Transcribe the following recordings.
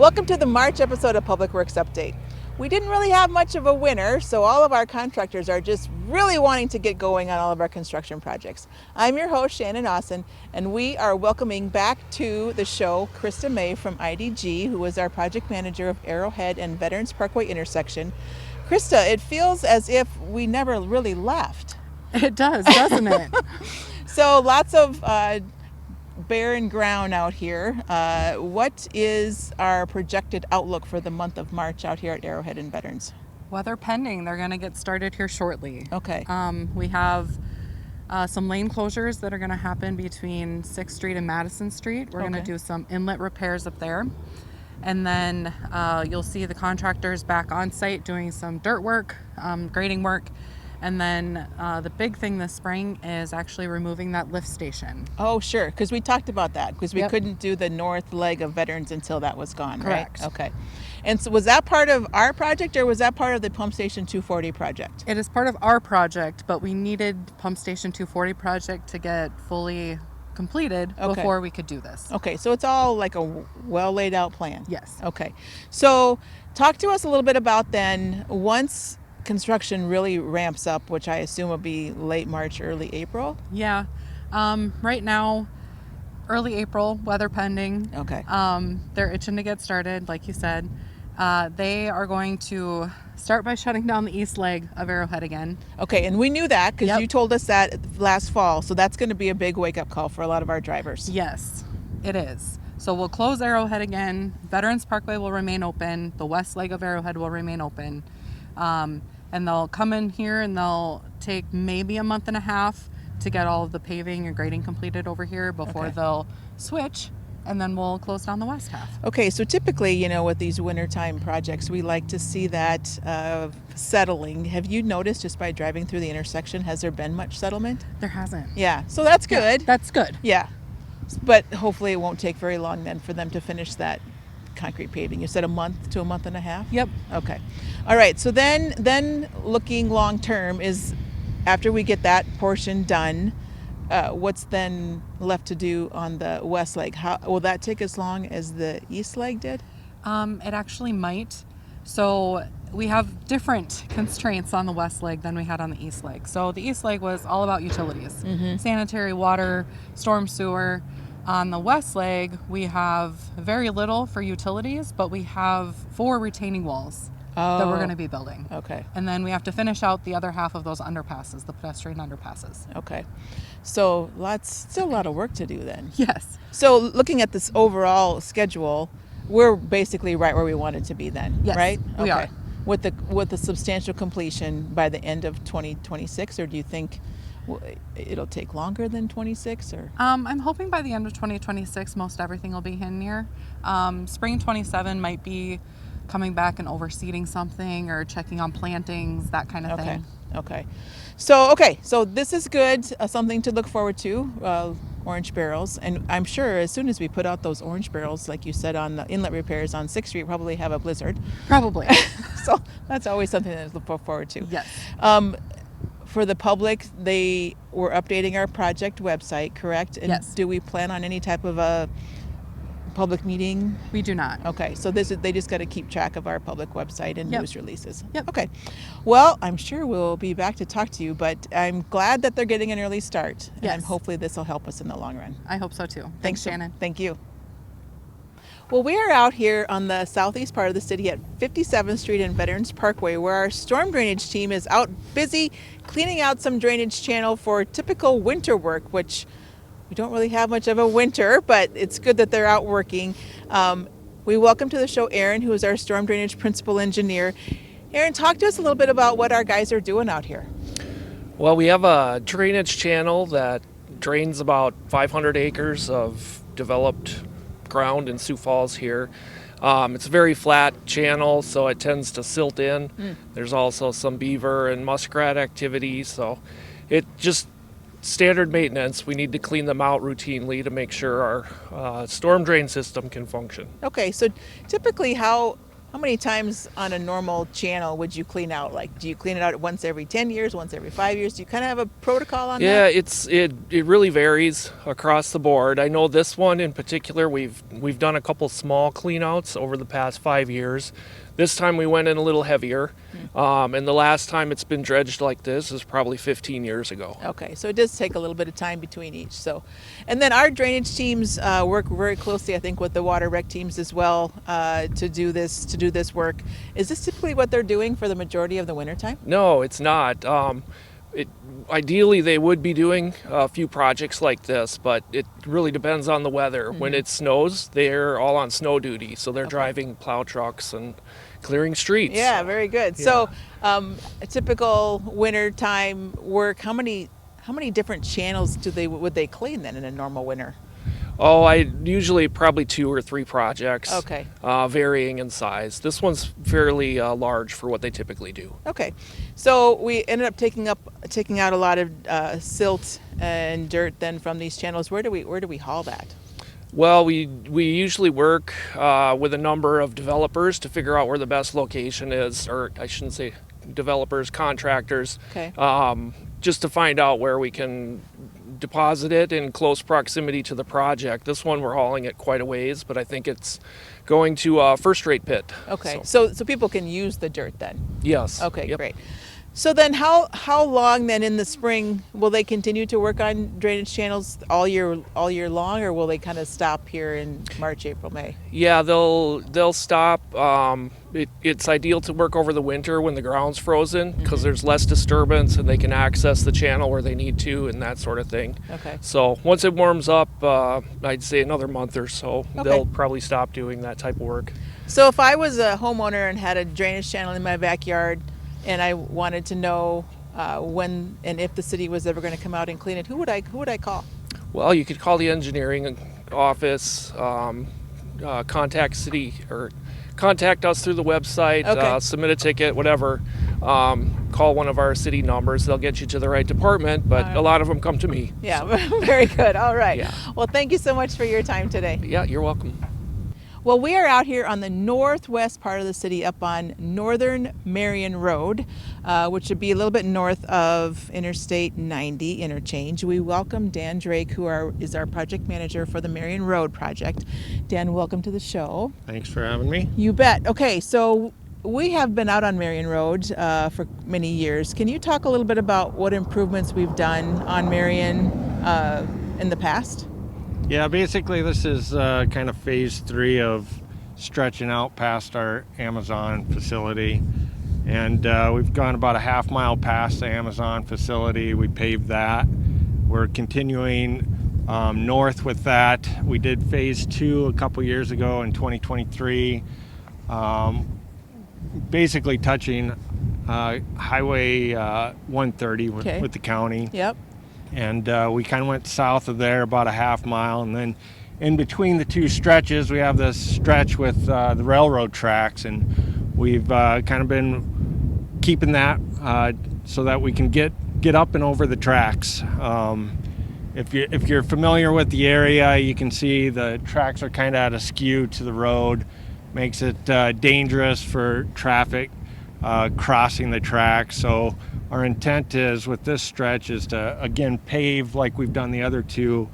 Welcome to the March episode of Public Works Update. We didn't really have much of a winter, so all of our contractors are just really wanting to get going on all of our construction projects. I'm your host, Shannon Austin, and we are welcoming back to the show Krista May from IDG, who is our project manager of Arrowhead and Veterans Parkway intersection. Krista, it feels as if we never really left. It does, doesn't it? So lots of barren ground out here. What is our projected outlook for the month of March out here at Arrowhead and Veterans? Weather pending. They're going to get started here shortly. Okay. We have some lane closures that are going to happen between 6th Street and Madison Street. We're going to do some inlet repairs up there. And then you'll see the contractors back on site doing some dirt work, grading work. And then the big thing this spring is actually removing that lift station. Oh, sure, because we talked about that, because we couldn't do the north leg of Veterans until that was gone, Correct. right? Okay. And so was that part of our project, or was that part of the Pump Station 240 project? It is part of our project, but we needed Pump Station 240 project to get fully completed before we could do this. Okay, so it's all like a well laid out plan? Yes. Okay. So talk to us a little bit about then, once construction really ramps up, which I assume will be late March, early April? Yeah. Right now, early April, weather pending. Okay. They're itching to get started, like you said. They are going to start by shutting down the east leg of Arrowhead again. Okay, and we knew that because you told us that last fall, so that's going to be a big wake-up call for a lot of our drivers. Yes, it is. So we'll close Arrowhead again. Veterans Parkway will remain open. The west leg of Arrowhead will remain open. And they'll come in here and they'll take maybe a month and a half to get all of the paving and grading completed over here before they'll switch, and then we'll close down the west half. Okay, so typically, you know, with these wintertime projects, we like to see that settling. Have you noticed just by driving through the intersection, has there been much settlement? There hasn't. Yeah, so that's good. Yeah, that's good. Yeah, but hopefully it won't take very long then for them to finish that concrete paving. You said a month to a month and a half? Yep. Okay. All right. So then looking long term is, after we get that portion done, what's then left to do on the west leg? How will that take as long as the east leg did? It actually might. So we have different constraints on the west leg than we had on the east leg. So the east leg was all about utilities, sanitary, water, storm sewer. On the west leg, we have very little for utilities, but we have 4 retaining walls that we're going to be building. Okay. And then we have to finish out the other half of those underpasses, the pedestrian underpasses. Okay. So still a lot of work to do then. Yes. So looking at this overall schedule, we're basically right where we wanted to be then, Yes, right? we are. With the substantial completion by the end of 2026, or do you think it'll take longer than 26? Or I'm hoping by the end of 2026 most everything will be in here. Spring 27 might be coming back and overseeding something or checking on plantings, that kind of thing. Okay. So this is good, something to look forward to, orange barrels. And I'm sure as soon as we put out those orange barrels, like you said, on the inlet repairs on 6th Street, probably have a blizzard. Probably. So that's always something to look forward to. Yes. For the public, they were updating our project website, correct? And yes. Do we plan on any type of a public meeting? We do not. Okay, so they just got to keep track of our public website and news releases. Yep. Okay. Well, I'm sure we'll be back to talk to you, but I'm glad that they're getting an early start. Yes. And hopefully this will help us in the long run. I hope so too. Thanks, Shannon. Thank you. Well, we are out here on the southeast part of the city at 57th Street and Veterans Parkway, where our storm drainage team is out busy cleaning out some drainage channel for typical winter work, which we don't really have much of a winter, but it's good that they're out working. We welcome to the show Aaron, who is our storm drainage principal engineer. Aaron, talk to us a little bit about what our guys are doing out here. Well, we have a drainage channel that drains about 500 acres of developed ground in Sioux Falls here. It's a very flat channel, so it tends to silt in. There's also some beaver and muskrat activity, so it just standard maintenance. We need to clean them out routinely to make sure our storm drain system can function. Okay, so typically how How many times on a normal channel would you clean out? Like, do you clean it out once every 10 years, once every 5 years? Do you kind of have a protocol on Yeah, that? it really varies across the board. I know this one in particular, we've done a couple small cleanouts over the past 5 years. This time we went in a little heavier, and the last time it's been dredged like this is probably 15 years ago. Okay, so it does take a little bit of time between each. So, and then our drainage teams work very closely, I think, with the water rec teams as well to do this work. Is this typically what they're doing for the majority of the wintertime? No, it's not. Ideally, they would be doing a few projects like this, but it really depends on the weather. When it snows, they're all on snow duty, so they're driving plow trucks and clearing streets. Yeah, very good. Yeah. So, a typical wintertime work. How many different channels would they clean then in a normal winter? Oh, I usually probably 2 or 3 projects. Okay. Varying in size. This one's fairly large for what they typically do. Okay, so we ended up taking out a lot of silt and dirt then from these channels. Where do we haul that? Well, we usually work with a number of developers to figure out where the best location is, or I shouldn't say developers, contractors. Okay. Just to find out where we can deposit it in close proximity to the project. This one we're hauling it quite a ways, but I think it's going to a first-rate pit. Okay, so people can use the dirt then. Yes. Okay, Yep. great. So then how long then in the spring will they continue to work on drainage channels all year long, or will they kind of stop here in March, April, May? Yeah, they'll stop. It's ideal to work over the winter when the ground's frozen because there's less disturbance and they can access the channel where they need to and that sort of thing. Okay. So once it warms up, I'd say another month or so, Okay. they'll probably stop doing that type of work. So if I was a homeowner and had a drainage channel in my backyard and I wanted to know when and if the city was ever going to come out and clean it, who would I call? Well, you could call the engineering office, contact city or contact us through the website, Okay. submit a ticket, whatever. Call one of our city numbers. They'll get you to the right department, but All right. a lot of them come to me. Yeah, very good. All right. Yeah. Well, thank you so much for your time today. Yeah, you're welcome. Well, we are out here on the northwest part of the city up on northern Marion Road, which would be a little bit north of Interstate 90 interchange. We welcome Dan Drake, who is our project manager for the Marion Road project. Dan, welcome to the show. Thanks for having me. You bet. Okay, so we have been out on Marion Road for many years. Can you talk a little bit about what improvements we've done on Marion in the past? Yeah, basically this is kind of phase 3 of stretching out past our Amazon facility. And we've gone about a half mile past the Amazon facility. We paved that. We're continuing north with that. We did phase 2 a couple years ago in 2023. Basically touching Highway 130 Okay. with the county. Yep. And we kind of went south of there about a half mile, and then in between the two stretches we have this stretch with the railroad tracks, and we've kind of been keeping that so that we can get up and over the tracks. If you're familiar with the area, you can see the tracks are kind of at a skew to the road, makes it dangerous for traffic crossing the tracks. So our intent is with this stretch is to again pave like we've done the other two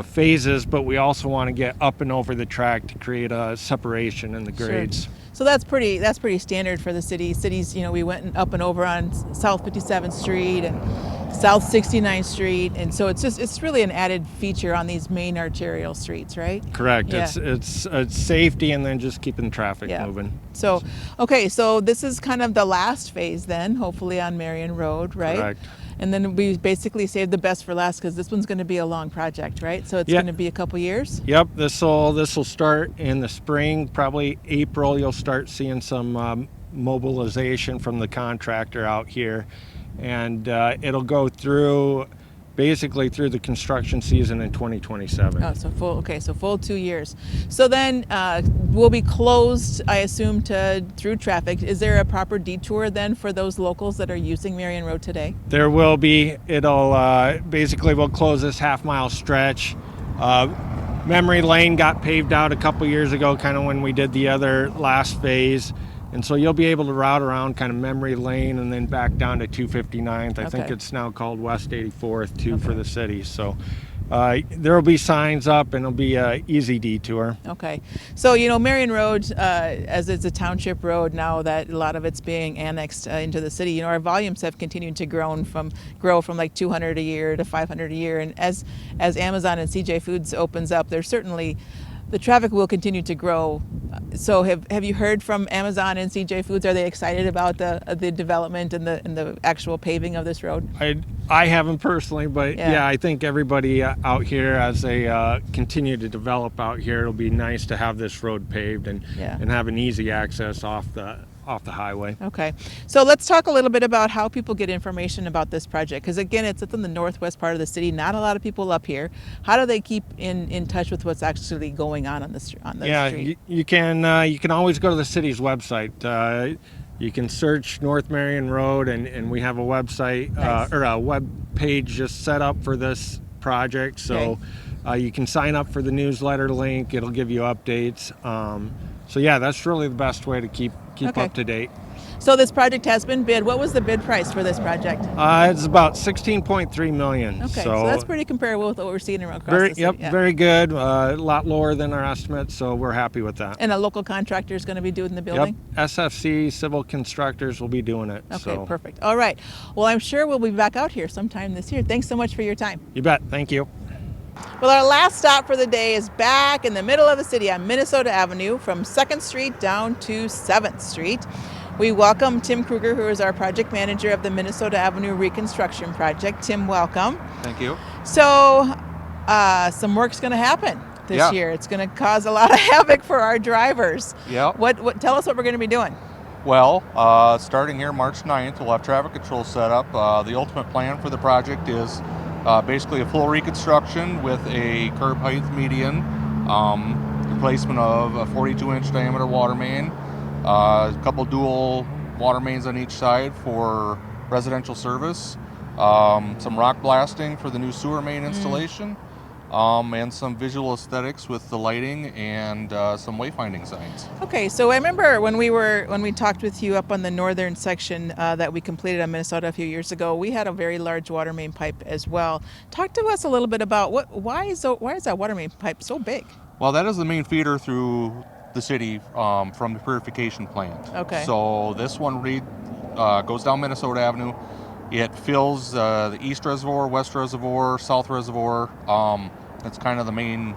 phases, but we also want to get up and over the track to create a separation in the grades. Sure. So that's pretty standard for the city. Cities, we went up and over on South 57th Street and South 69th Street, and so it's really an added feature on these main arterial streets, right? Correct. Yeah. It's safety and then just keeping traffic Yeah. moving. So, okay, so this is kind of the last phase then, hopefully on Marion Road, right? Correct. And then we basically saved the best for last because this one's going to be a long project, right? So it's Yeah. going to be a couple years. Yep, this will start in the spring, probably April. You'll start seeing some mobilization from the contractor out here, and it'll go through basically through the construction season in 2027. Oh, so full 2 years. So then we'll be closed, I assume, through traffic. Is there a proper detour then for those locals that are using Marion Road today? There will be. It'll basically we'll close this half mile stretch. Memory Lane got paved out a couple years ago, kind of when we did the other last phase. And so you'll be able to route around kind of Memory Lane and then back down to 259th. I think Okay. it's now called West 84th too for the city. So there will be signs up and it'll be an easy detour. Okay. So, Marion Road, as it's a township road now that a lot of it's being annexed into the city, our volumes have continued to grow from like 200 a year to 500 a year. And as Amazon and CJ Foods opens up, there's certainly the traffic will continue to grow. So have you heard from Amazon and CJ Foods? Are they excited about the development and the actual paving of this road? I haven't personally, but Yeah. I think everybody out here, as they continue to develop out here, it'll be nice to have this road paved and have an easy access off the highway. Okay, so let's talk a little bit about how people get information about this project, because again, it's in the northwest part of the city. Not a lot of people up here. How do they keep in touch with what's actually going on the street? You can always go to the city's website. You can search North Marion Road, and we have a website Nice. or a web page just set up for this project. So you can sign up for the newsletter link. It'll give you updates. So that's really the best way to keep Okay. up to date. So this project has been bid. What was the bid price for this project? It's about $16.3 million. Okay, so that's pretty comparable with what we're seeing around across very the city. Yeah. very good. A lot lower than our estimate, so we're happy with that. And a local contractor is going to be doing the building? Yep, SFC Civil Constructors will be doing it. Okay, so. perfect. All right. Well, I'm sure we'll be back out here sometime this year. Thanks so much for your time. You bet. Thank you. Well, our last stop for the day is back in the middle of the city on Minnesota Avenue from 2nd Street down to 7th Street. We welcome Tim Kruger, who is our project manager of the Minnesota Avenue Reconstruction Project. Tim, welcome. Thank you. So, some work's going to happen this year. It's going to cause a lot of havoc for our drivers. Yeah. What? Tell us what we're going to be doing. Well, starting here March 9th, we'll have traffic control set up. The ultimate plan for the project is basically a full reconstruction with a curb height median, replacement of a 42-inch diameter water main, a couple dual water mains on each side for residential service, some rock blasting for the new sewer main installation, and some visual aesthetics with the lighting and some wayfinding signs. Okay, so I remember when we talked with you up on the northern section that we completed on Minnesota a few years ago, we had a very large water main pipe as well. Talk to us a little bit about why is that water main pipe so big? Well, that is the main feeder through the city from the purification plant. Okay. So this one goes down Minnesota Avenue. It fills the East Reservoir, West Reservoir, South Reservoir. That's kind of the main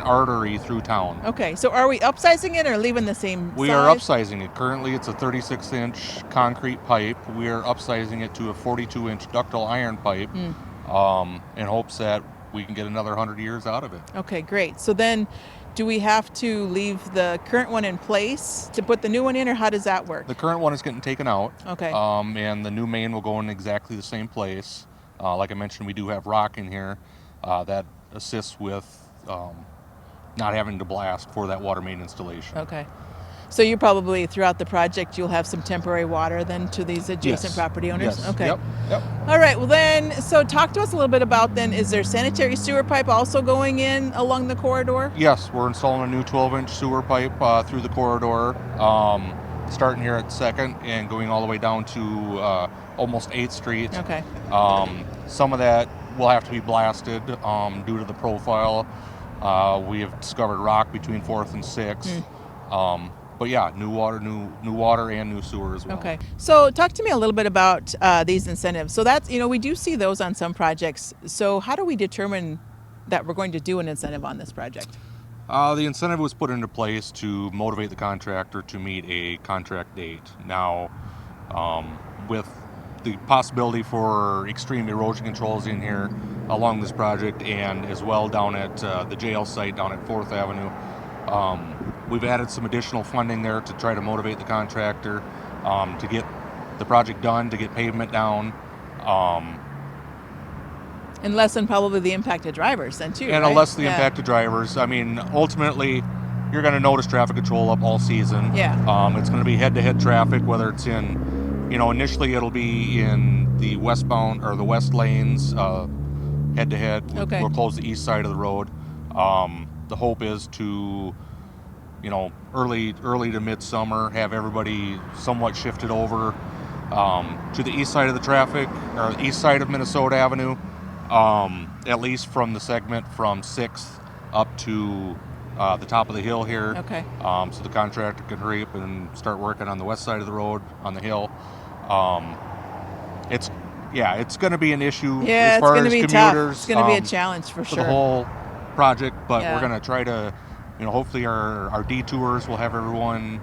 artery through town. Okay, so are we upsizing it or leaving the same We size? are upsizing it. Currently, it's a 36-inch concrete pipe. We are upsizing it to a 42-inch ductile iron pipe in hopes that we can get another 100 years out of it. Okay, great. So then, do we have to leave the current one in place to put the new one in, or how does that work? The current one is getting taken out. Okay. And the new main will go in exactly the same place. Like I mentioned, we do have rock in here that assists with not having to blast for that water main installation. Okay. So you probably, throughout the project, you'll have some temporary water then to these adjacent Yes. property owners? Yes. Okay. Yep. All right, well then, so talk to us a little bit about then, is there sanitary sewer pipe also going in along the corridor? Yes, we're installing a new 12-inch sewer pipe through the corridor, starting here at 2nd and going all the way down to almost 8th Street. Okay. Some of that will have to be blasted due to the profile. We have discovered rock between 4th and 6th. But yeah, new water and new sewer as well. Okay. So talk to me a little bit about these incentives. So that's, we do see those on some projects. So how do we determine that we're going to do an incentive on this project? The incentive was put into place to motivate the contractor to meet a contract date. Now, with the possibility for extreme erosion controls in here along this project and as well down at the jail site down at 4th Avenue, we've added some additional funding there to try to motivate the contractor to get the project done, to get pavement down. And lessen probably the impact to drivers then too, And right? lessen the Yeah. impact to drivers. I mean, ultimately, you're going to notice traffic control up all season. Yeah. It's going to be head-to-head traffic, whether it's in, initially it'll be in the westbound or the west lanes, head-to-head. Okay. We'll close the east side of the road. The hope is to, early to midsummer, have everybody somewhat shifted over to the east side of the traffic, or the east side of Minnesota Avenue, at least from the segment from 6th up to the top of the hill here. Okay. So the contractor can hurry up and start working on the west side of the road on the hill. It's going to be an issue Yeah, as far it's going as to be commuters. tough. It's going to be a challenge for for sure. the whole project, but Yeah. we're going to try to, hopefully our detours will have everyone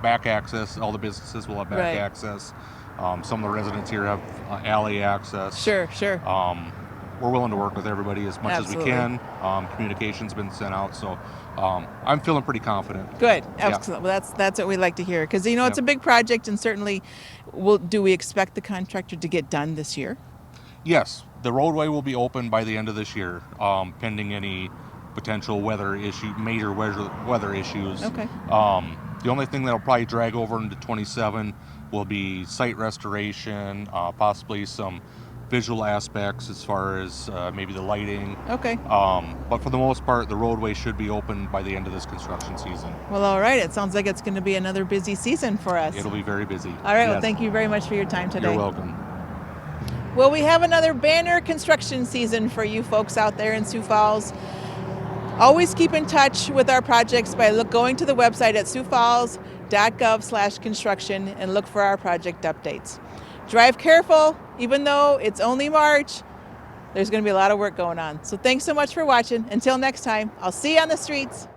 back access. All the businesses will have back Right. access. Some of the residents here have alley access. Sure. We're willing to work with everybody as much Absolutely. as we can. Communication's been sent out, so I'm feeling pretty confident. Good. Yeah. Excellent. Well, that's what we like to hear, because it's Yeah. a big project, and certainly, do we expect the contractor to get done this year? Yes, the roadway will be open by the end of this year, pending any potential major weather issues. Okay. The only thing that'll probably drag over into 27 will be site restoration, possibly some visual aspects as far as maybe the lighting. Okay. But for the most part, the roadway should be open by the end of this construction season. Well, all right. It sounds like it's going to be another busy season for us. It'll be very busy. All right. Well, Yes. thank you very much for your time today. You're welcome. Well, we have another banner construction season for you folks out there in Sioux Falls. Always keep in touch with our projects by going to the website at siouxfalls.gov/construction and look for our project updates. Drive careful, even though it's only March. There's going to be a lot of work going on. So thanks so much for watching. Until next time, I'll see you on the streets.